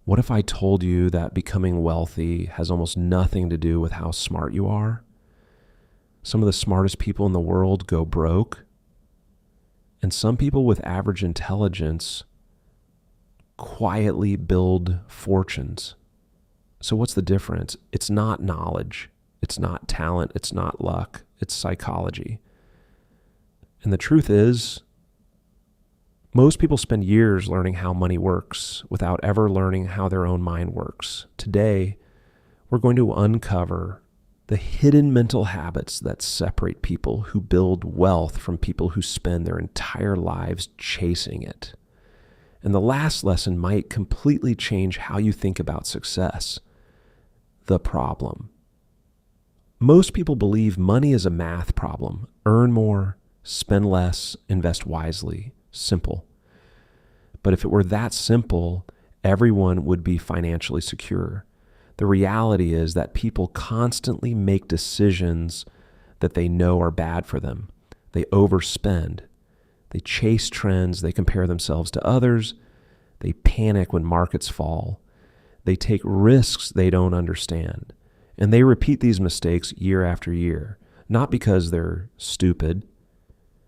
What if I told you that becoming wealthy has almost nothing to do with how smart you are? Some of the smartest people in the world go broke, and some people with average intelligence quietly build fortunes. So what's the difference? It's not knowledge. It's not talent. It's not luck. It's psychology. And the truth is, most people spend years learning how money works without ever learning how their own mind works. Today, we're going to uncover the hidden mental habits that separate people who build wealth from people who spend their entire lives chasing it. And the last lesson might completely change how you think about success. The problem. Most people believe money is a math problem. Earn more, spend less, invest wisely. Simple. But if it were that simple, everyone would be financially secure. The reality is that people constantly make decisions that they know are bad for them. They overspend. They chase trends. They compare themselves to others. They panic when markets fall. They take risks they don't understand. And they repeat these mistakes year after year, not because they're stupid,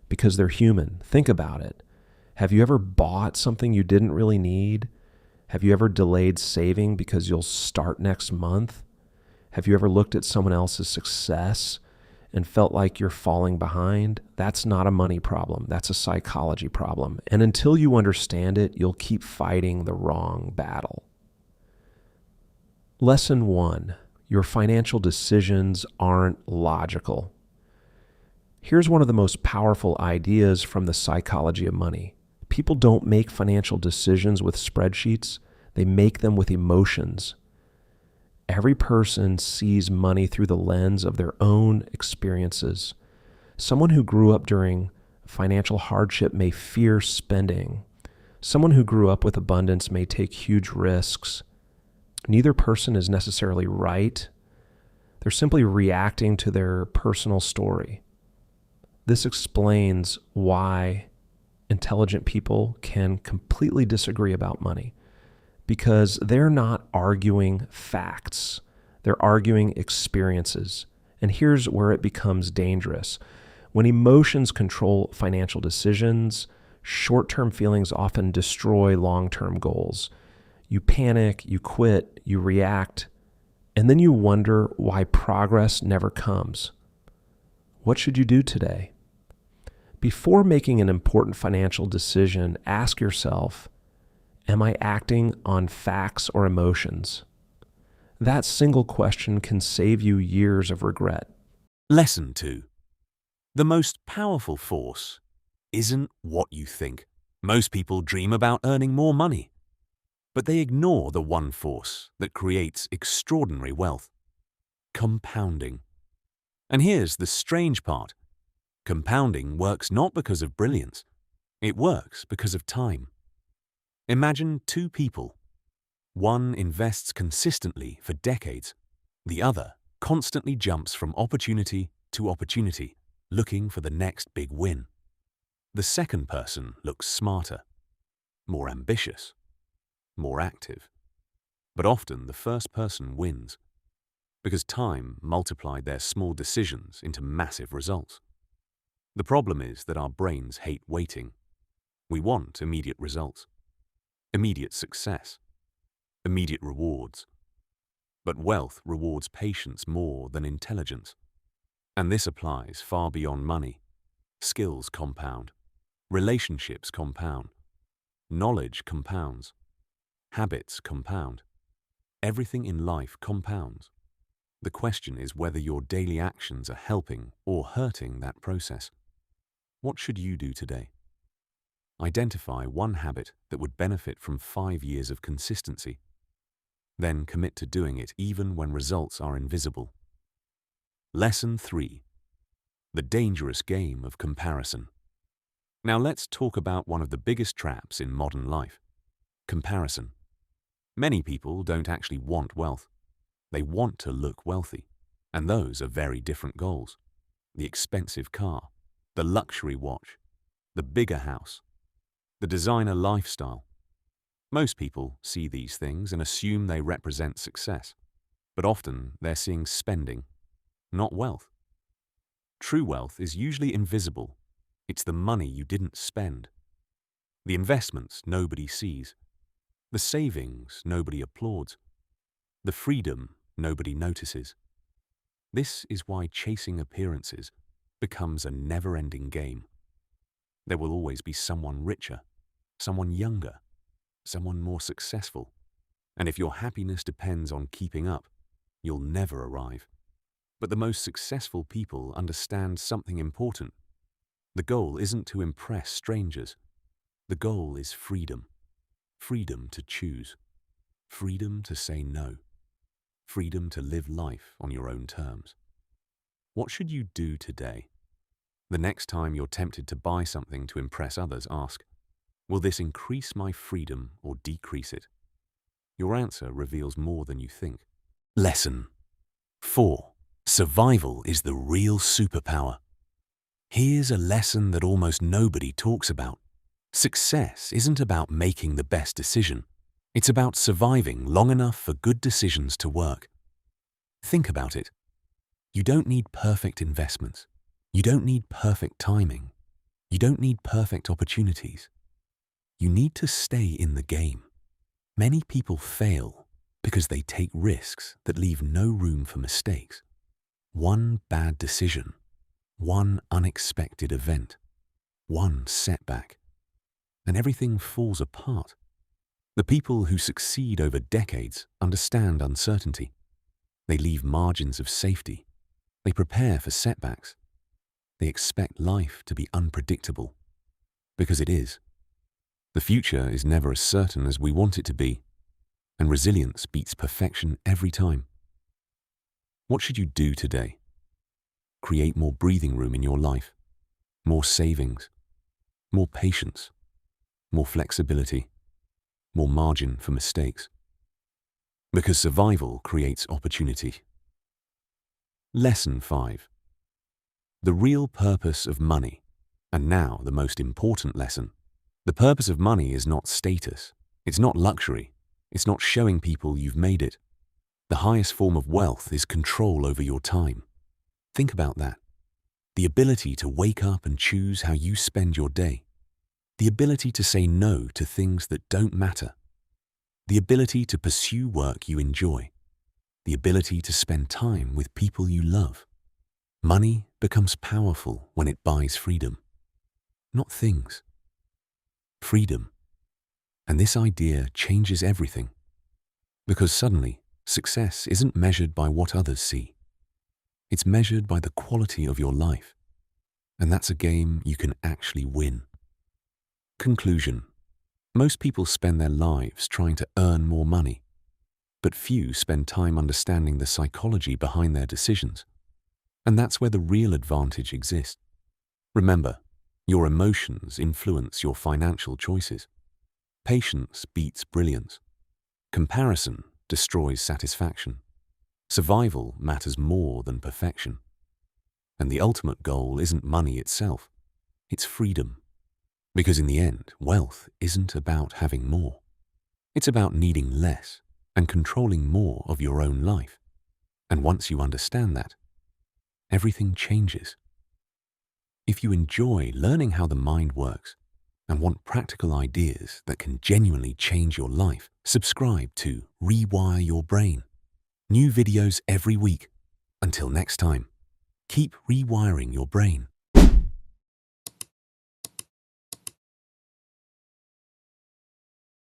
because they're human. Think about it. Have you ever bought something you didn't really need? Have you ever delayed saving because you'll start next month? Have you ever looked at someone else's success and felt like you're falling behind? That's not a money problem. That's a psychology problem. And until you understand it, you'll keep fighting the wrong battle. Lesson 1, your financial decisions aren't logical. Here's one of the most powerful ideas from the psychology of money. People don't make financial decisions with spreadsheets. They make them with emotions. Every person sees money through the lens of their own experiences. Someone who grew up during financial hardship may fear spending. Someone who grew up with abundance may take huge risks. Neither person is necessarily right. They're simply reacting to their personal story. This explains why intelligent people can completely disagree about money, because they're not arguing facts. They're arguing experiences. And here's where it becomes dangerous. When emotions control financial decisions, short-term feelings often destroy long-term goals. You panic, you quit, you react, and then you wonder why progress never comes. What should you do today? Before making an important financial decision, ask yourself, am I acting on facts or emotions? That single question can save you years of regret. Lesson 2. The most powerful force isn't what you think. Most people dream about earning more money, but they ignore the one force that creates extraordinary wealth: compounding. And here's the strange part. Compounding works not because of brilliance. It works because of time. Imagine two people. One invests consistently for decades. The other constantly jumps from opportunity to opportunity, looking for the next big win. The second person looks smarter, more ambitious, more active. But often the first person wins, because time multiplied their small decisions into massive results. The problem is that our brains hate waiting. We want immediate results, immediate success, immediate rewards. But wealth rewards patience more than intelligence. And this applies far beyond money. Skills compound, relationships compound, knowledge compounds, habits compound. Everything in life compounds. The question is whether your daily actions are helping or hurting that process. What should you do today? Identify one habit that would benefit from 5 years of consistency. Then commit to doing it even when results are invisible. Lesson 3. The dangerous game of comparison. Now let's talk about one of the biggest traps in modern life: comparison. Many people don't actually want wealth. They want to look wealthy. And those are very different goals. The expensive car, the luxury watch, the bigger house, the designer lifestyle. Most people see these things and assume they represent success, but often they're seeing spending, not wealth. True wealth is usually invisible. It's the money you didn't spend, the investments nobody sees, the savings nobody applauds, the freedom nobody notices. This is why chasing appearances becomes a never-ending game. There will always be someone richer, someone younger, someone more successful. And if your happiness depends on keeping up, you'll never arrive. But the most successful people understand something important. The goal isn't to impress strangers. The goal is freedom. Freedom to choose. Freedom to say no. Freedom to live life on your own terms. What should you do today? The next time you're tempted to buy something to impress others, ask, will this increase my freedom or decrease it? Your answer reveals more than you think. Lesson 4. Survival is the real superpower. Here's a lesson that almost nobody talks about. Success isn't about making the best decision. It's about surviving long enough for good decisions to work. Think about it. You don't need perfect investments. You don't need perfect timing. You don't need perfect opportunities. You need to stay in the game. Many people fail because they take risks that leave no room for mistakes. One bad decision, one unexpected event, one setback, and everything falls apart. The people who succeed over decades understand uncertainty. They leave margins of safety. They prepare for setbacks. They expect life to be unpredictable, because it is. The future is never as certain as we want it to be, and resilience beats perfection every time. What should you do today? Create more breathing room in your life, more savings, more patience, more flexibility, more margin for mistakes. Because survival creates opportunity. Lesson 5. The real purpose of money, and now the most important lesson. The purpose of money is not status. It's not luxury. It's not showing people you've made it. The highest form of wealth is control over your time. Think about that. The ability to wake up and choose how you spend your day. The ability to say no to things that don't matter. The ability to pursue work you enjoy. The ability to spend time with people you love. Money becomes powerful when it buys freedom, not things. Freedom. And this idea changes everything. Because suddenly, success isn't measured by what others see. It's measured by the quality of your life. And that's a game you can actually win. Conclusion. Most people spend their lives trying to earn more money, but few spend time understanding the psychology behind their decisions. And that's where the real advantage exists. Remember, your emotions influence your financial choices. Patience beats brilliance. Comparison destroys satisfaction. Survival matters more than perfection. And the ultimate goal isn't money itself, it's freedom. Because in the end, wealth isn't about having more. It's about needing less and controlling more of your own life. And once you understand that, everything changes. If you enjoy learning how the mind works and want practical ideas that can genuinely change your life, subscribe to Rewire Your Brain. New videos every week. Until next time, keep rewiring your brain.